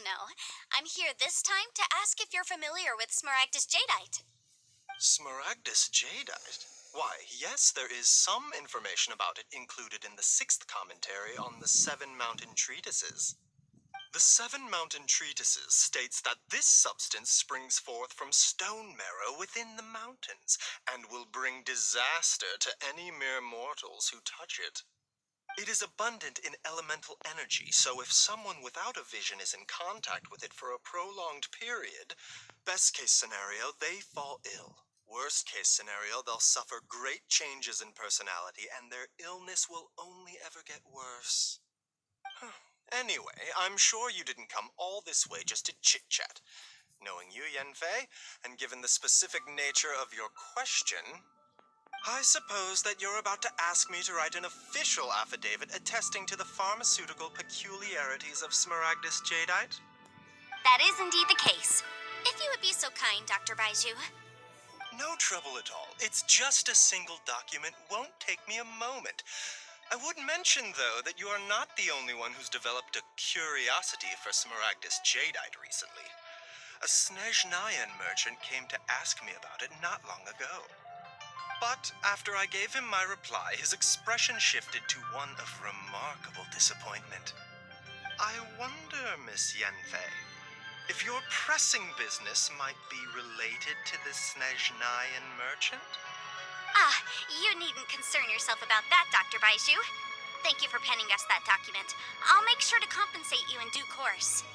I'm here this time to ask if you're familiar with smaragdus jadeite. Smaragdus jadeite? Why, yes, there is some information about it included in the 6th commentary on the 7 Mountain Treatises. The 7 Mountain Treatises states that this substance springs forth from stone marrow within the mountains, and will bring disaster to any mere mortals who touch it. It is abundant in elemental energy, so if someone without a vision is in contact with it for a prolonged period, best case scenario, they fall ill. Worst case scenario, they'll suffer great changes in personality, and their illness will only ever get worse. Anyway, I'm sure you didn't come all this way just to chit-chat. Knowing you, Yenfei, and given the specific nature of your question, I suppose that you're about to ask me to write an official affidavit attesting to the pharmaceutical peculiarities of smaragdus jadeite? That is indeed the case. If you would be so kind, Dr. Baiju. No trouble at all. It's just a single document. Won't take me a moment. I would mention, though, that you are not the only one who's developed a curiosity for smaragdus jadeite recently. A Snezhnayan merchant came to ask me about it not long ago. But after I gave him my reply, his expression shifted to one of remarkable disappointment. I wonder, Miss Yanfei, if your pressing business might be related to the Snezhnayan merchant? You needn't concern yourself about that, Dr. Baiju. Thank you for penning us that document. I'll make sure to compensate you in due course.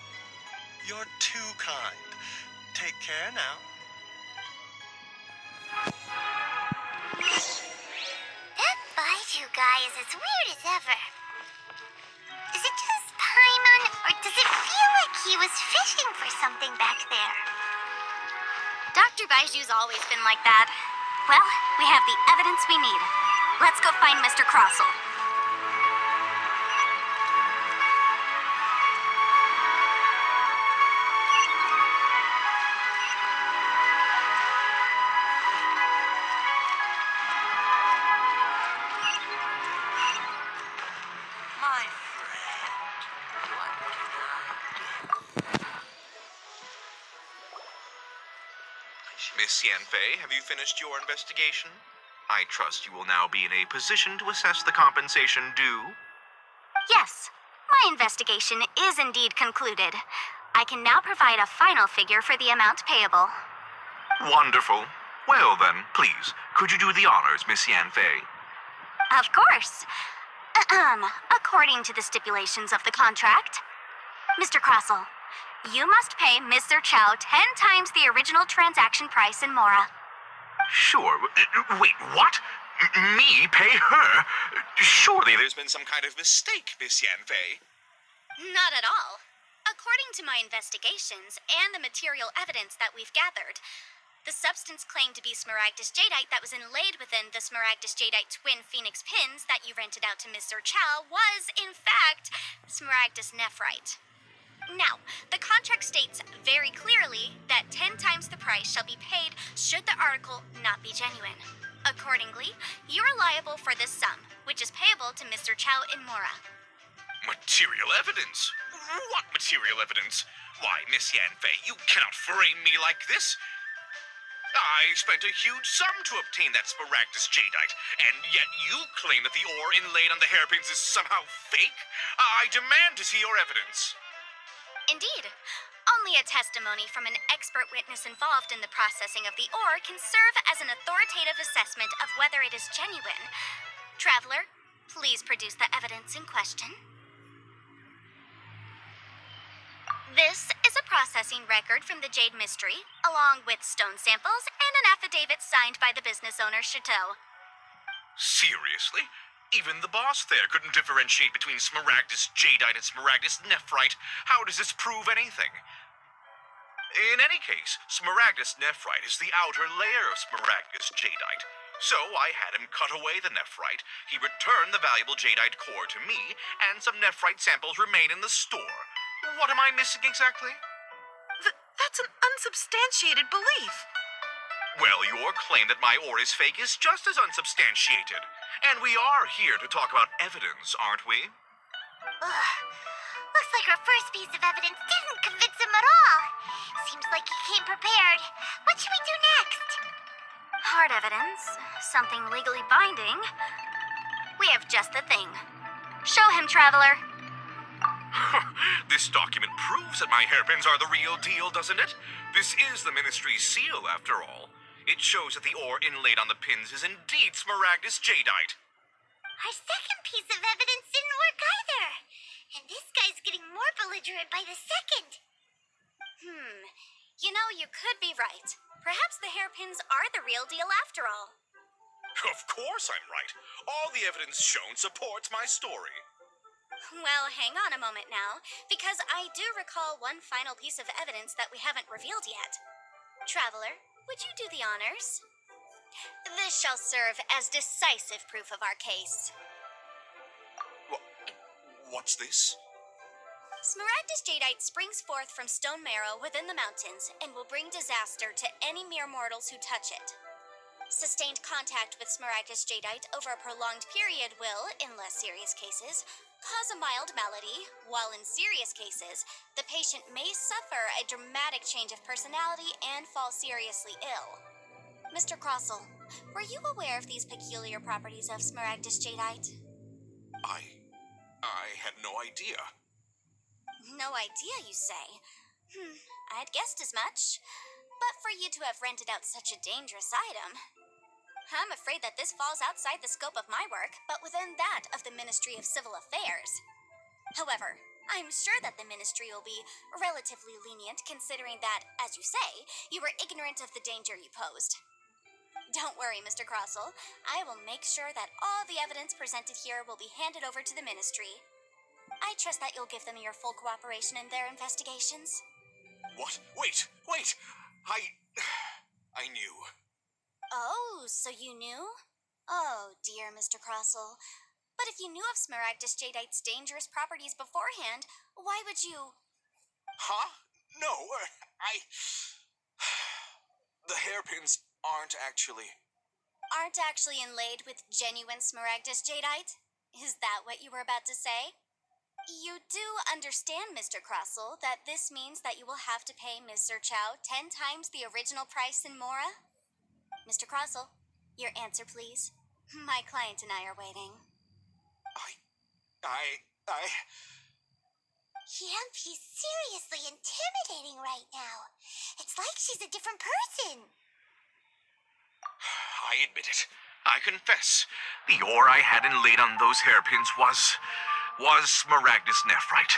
You're too kind. Take care now. That Baiju guy is as weird as ever. Is it just Paimon, or does it feel like he was fishing for something back there? Dr. Baiju's always been like that. Well, we have the evidence we need. Let's go find Mr. Crossell. My friend, what can I do? Miss Yanfei, have you finished your investigation? I trust you will now be in a position to assess the compensation due. Yes, my investigation is indeed concluded. I can now provide a final figure for the amount payable. Wonderful. Well then, please, could you do the honors, Miss Yanfei? Of course. According to the stipulations of the contract, Mr. Crossell, you must pay Mr. Chow 10 times the original transaction price in Mora. Sure. Wait, what? Me pay her? Surely there's been some kind of mistake, Miss Yanfei. Not at all. According to my investigations and the material evidence that we've gathered, the substance claimed to be smaragdus jadeite that was inlaid within the smaragdus jadeite twin phoenix pins that you rented out to Mr. Chow was, in fact, smaragdus nephrite. Now, the contract states very clearly that 10 times the price shall be paid should the article not be genuine. Accordingly, you are liable for this sum, which is payable to Mr. Chow in Mora. Material evidence? What material evidence? Why, Miss Yanfei, you cannot frame me like this. I spent a huge sum to obtain that smaragdus jadeite, and yet you claim that the ore inlaid on the hairpins is somehow fake? I demand to see your evidence. Indeed. Only a testimony from an expert witness involved in the processing of the ore can serve as an authoritative assessment of whether it is genuine. Traveler, please produce the evidence in question. This is a processing record from the Jade Mystery, along with stone samples and an affidavit signed by the business owner, Chateau. Seriously? Even the boss there couldn't differentiate between smaragdus jadeite and smaragdus nephrite. How does this prove anything? In any case, smaragdus nephrite is the outer layer of smaragdus jadeite. So I had him cut away the nephrite, he returned the valuable jadeite core to me, and some nephrite samples remain in the store. What am I missing exactly? That's an unsubstantiated belief. Well, your claim that my ore is fake is just as unsubstantiated. And we are here to talk about evidence, aren't we? Looks like our first piece of evidence didn't convince him at all. Seems like he came prepared. What should we do next? Hard evidence, something legally binding. We have just the thing. Show him, Traveler. This document proves that my hairpins are the real deal, doesn't it? This is the Ministry's seal, after all. It shows that the ore inlaid on the pins is indeed smaragdus jadeite. Our second piece of evidence didn't work either. And this guy's getting more belligerent by the second. You know, you could be right. Perhaps the hairpins are the real deal after all. Of course I'm right. All the evidence shown supports my story. Well, hang on a moment now, because I do recall one final piece of evidence that we haven't revealed yet. Traveler, would you do the honors? This shall serve as decisive proof of our case. What's this? Smaragdus jadeite springs forth from stone marrow within the mountains and will bring disaster to any mere mortals who touch it. Sustained contact with smaragdus jadeite over a prolonged period will, in less serious cases, cause a mild malady, while in serious cases, the patient may suffer a dramatic change of personality and fall seriously ill. Mr. Crossell, were you aware of these peculiar properties of Smaragdus jadeite? I had no idea. No idea, you say? I'd guessed as much. But for you to have rented out such a dangerous item, I'm afraid that this falls outside the scope of my work, but within that of the Ministry of Civil Affairs. However, I'm sure that the Ministry will be relatively lenient considering that, as you say, you were ignorant of the danger you posed. Don't worry, Mr. Crossell. I will make sure that all the evidence presented here will be handed over to the Ministry. I trust that you'll give them your full cooperation in their investigations. What? Wait! I knew. Oh, so you knew? Oh, dear Mr. Crossell. But if you knew of Smaragdus jadeite's dangerous properties beforehand, why would you... Huh? No, The hairpins aren't actually inlaid with genuine Smaragdus jadeite? Is that what you were about to say? You do understand, Mr. Crossell, that this means that you will have to pay Ms. Chow 10 times the original price in Mora? Mr. Crossell, your answer, please. My client and I are waiting. Yep, he's seriously intimidating right now. It's like she's a different person. I admit it. I confess. The ore I had inlaid on those hairpins was Smaragdus nephrite.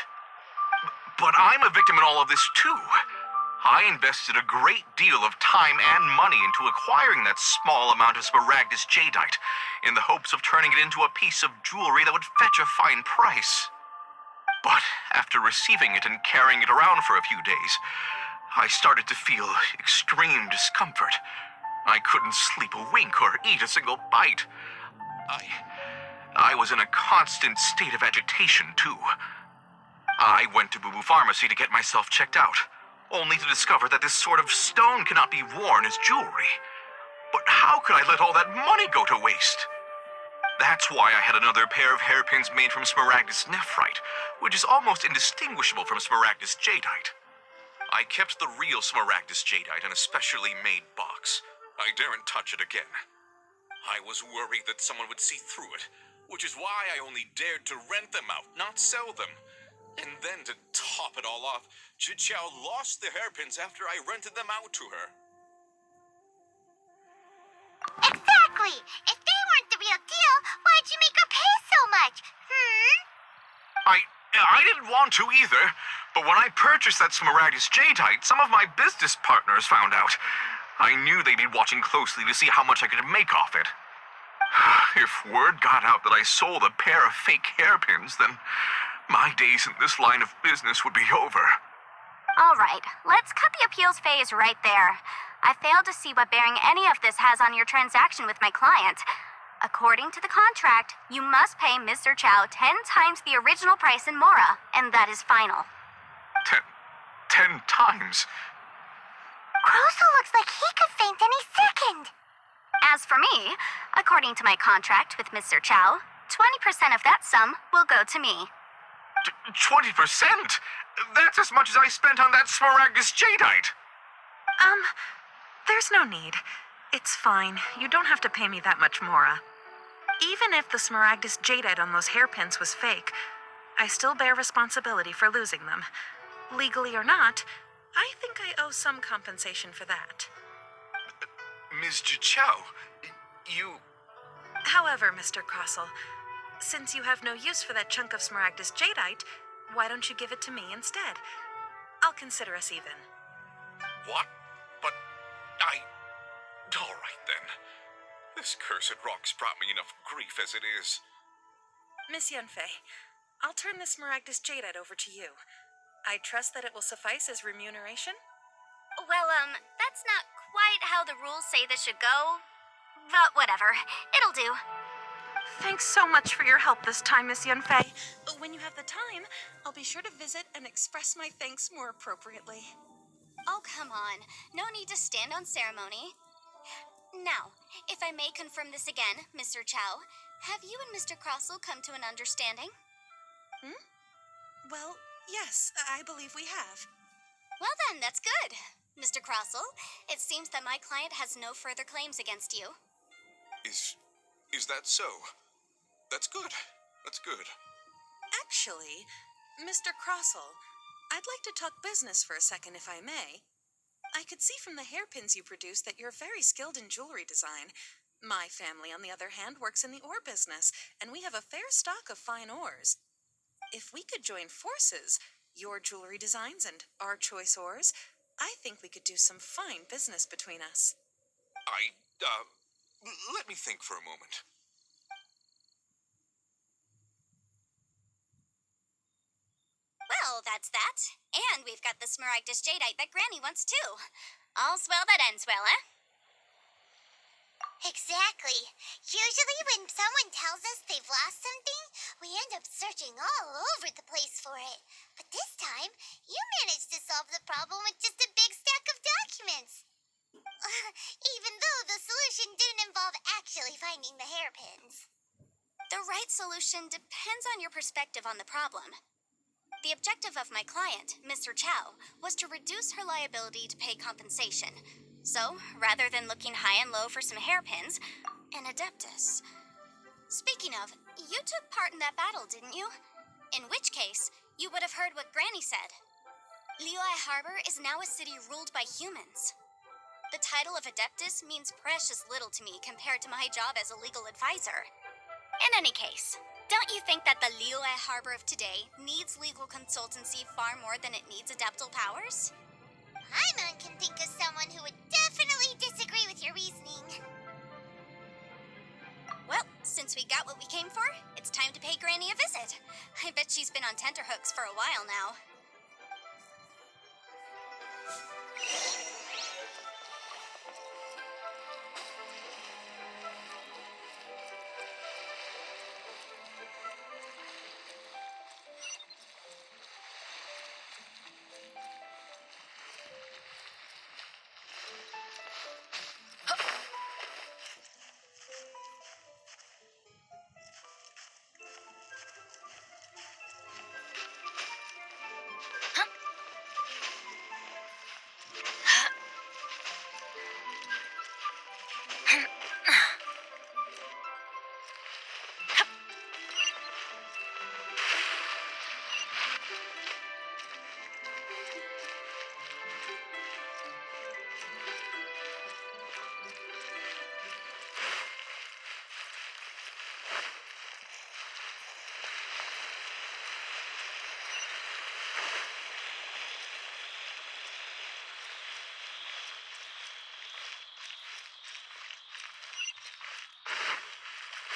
But I'm a victim in all of this too. I invested a great deal of time and money into acquiring that small amount of Smaragdus jadeite in the hopes of turning it into a piece of jewelry that would fetch a fine price. But after receiving it and carrying it around for a few days, I started to feel extreme discomfort. I couldn't sleep a wink or eat a single bite. I was in a constant state of agitation, too. I went to Boo Boo Pharmacy to get myself checked out, only to discover that this sort of stone cannot be worn as jewelry. But how could I let all that money go to waste? That's why I had another pair of hairpins made from Smaragdus nephrite, which is almost indistinguishable from Smaragdus jadeite. I kept the real Smaragdus jadeite in a specially made box. I daren't touch it again. I was worried that someone would see through it, which is why I only dared to rent them out, not sell them. And then to top it all off, Chiao lost the hairpins after I rented them out to her. Exactly! If they weren't the real deal, why'd you make her pay so much? I didn't want to either, but when I purchased that Smaragdus jadeite, some of my business partners found out. I knew they'd be watching closely to see how much I could make off it. If word got out that I sold a pair of fake hairpins, then my days in this line of business would be over. All right, let's cut the appeals phase right there. I failed to see what bearing any of this has on your transaction with my client. According to the contract, you must pay Mr. Chow 10 times the original price in Mora, and that is final. 10 times? Crossell looks like he could faint any second. As for me, according to my contract with Mr. Chow, 20% of that sum will go to me. 20%? That's as much as I spent on that Smaragdus jadeite. There's no need. It's fine. You don't have to pay me that much, Mora. Even if the Smaragdus jadeite on those hairpins was fake, I still bear responsibility for losing them. Legally or not, I think I owe some compensation for that. Ms. Chow, you... However, Mr. Crossell, since you have no use for that chunk of Smaragdus jadeite, why don't you give it to me instead? I'll consider us even. What? But all right, then. This cursed rock's brought me enough grief as it is. Miss Yunfei, I'll turn the Smaragdus jadeite over to you. I trust that it will suffice as remuneration? Well, that's not quite how the rules say this should go. But whatever, it'll do. Thanks so much for your help this time, Miss Yunfei. When you have the time, I'll be sure to visit and express my thanks more appropriately. Oh, come on. No need to stand on ceremony. Now, if I may confirm this again, Mr. Chow, have you and Mr. Crossell come to an understanding? Well, yes, I believe we have. Well then, that's good. Mr. Crossell, it seems that my client has no further claims against you. Is that so? That's good. That's good. Actually, Mr. Crossell, I'd like to talk business for a second if I may. I could see from the hairpins you produce that you're very skilled in jewelry design. My family, on the other hand, works in the ore business, and we have a fair stock of fine ores. If we could join forces, your jewelry designs and our choice ores, I think we could do some fine business between us. Let me think for a moment. Well, that's that. And we've got the smaragdus jadeite that Granny wants too. All's well that ends well, eh? Exactly. Usually when someone tells us they've lost something, we end up searching all over the place for it. But this time, you managed to solve the problem with just a big stack of documents. Even though the solution didn't involve actually finding the hairpins. The right solution depends on your perspective on the problem. The objective of my client, Mr. Chow, was to reduce her liability to pay compensation. So, rather than looking high and low for some hairpins, an adeptus. Speaking of, you took part in that battle, didn't you? In which case, you would have heard what Granny said. Liyue Harbor is now a city ruled by humans. The title of adeptus means precious little to me compared to my job as a legal advisor. In any case, don't you think that the Liyue Harbor of today needs legal consultancy far more than it needs adeptal powers? Paimon can think of someone who would definitely disagree with your reasoning. Well, since we got what we came for, it's time to pay Granny a visit. I bet she's been on tenterhooks for a while now.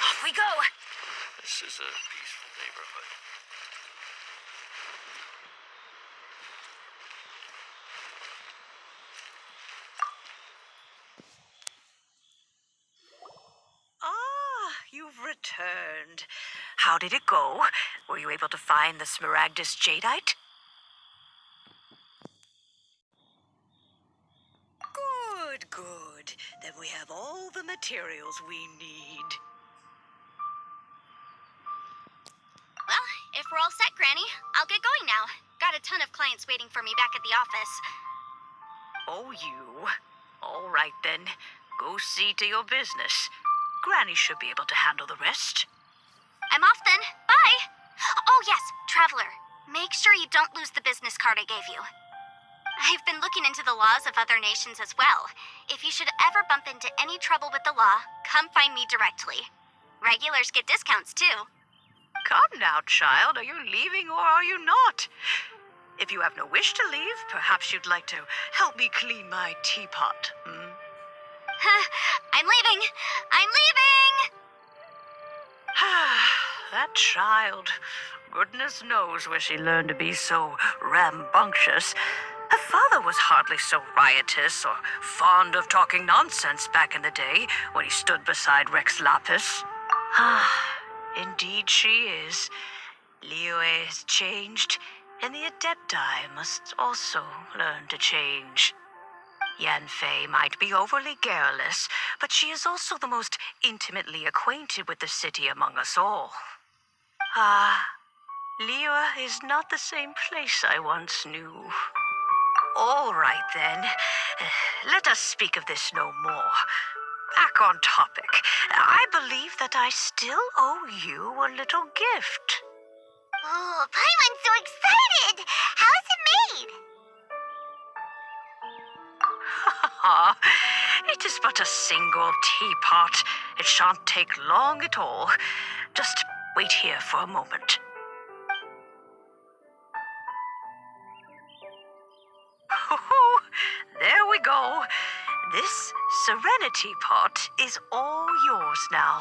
Off we go. This is a peaceful neighborhood. Ah, you've returned. How did it go? Were you able to find the smaragdus jadeite? Good, good. Then we have all the materials we need. Well, if we're all set, Granny, I'll get going now. Got a ton of clients waiting for me back at the office. Oh, you. All right, then. Go see to your business. Granny should be able to handle the rest. I'm off then. Bye! Oh, yes, Traveler. Make sure you don't lose the business card I gave you. I've been looking into the laws of other nations as well. If you should ever bump into any trouble with the law, come find me directly. Regulars get discounts, too. Come now, child. Are you leaving or are you not? If you have no wish to leave, perhaps you'd like to help me clean my teapot, hmm? I'm leaving! I'm leaving! That child. Goodness knows where she learned to be so rambunctious. Her father was hardly so riotous or fond of talking nonsense back in the day when he stood beside Rex Lapis. Indeed she is. Liyue has changed, and the Adepti must also learn to change. Yanfei might be overly garrulous, but she is also the most intimately acquainted with the city among us all. Liwa is not the same place I once knew. All right, then. Let us speak of this no more. Back on topic. I believe that I still owe you a little gift. Oh, Paimon's so excited! How is it made? It is but a single teapot. It shan't take long at all. Just wait here for a moment. There we go. This serenity pot is all yours now.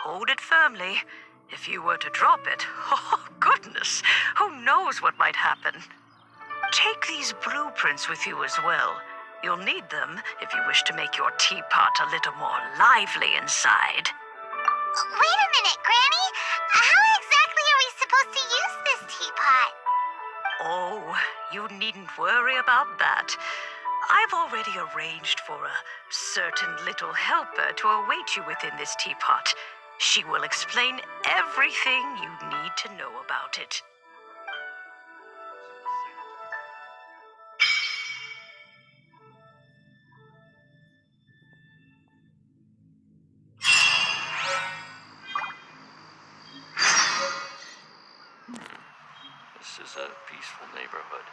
Hold it firmly. If you were to drop it, oh goodness, who knows what might happen. Take these blueprints with you as well. You'll need them if you wish to make your teapot a little more lively inside. Wait a minute, Granny. How exactly are we supposed to use this teapot? Oh, you needn't worry about that. I've already arranged for a certain little helper to await you within this teapot. She will explain everything you need to know about it. This is a peaceful neighborhood.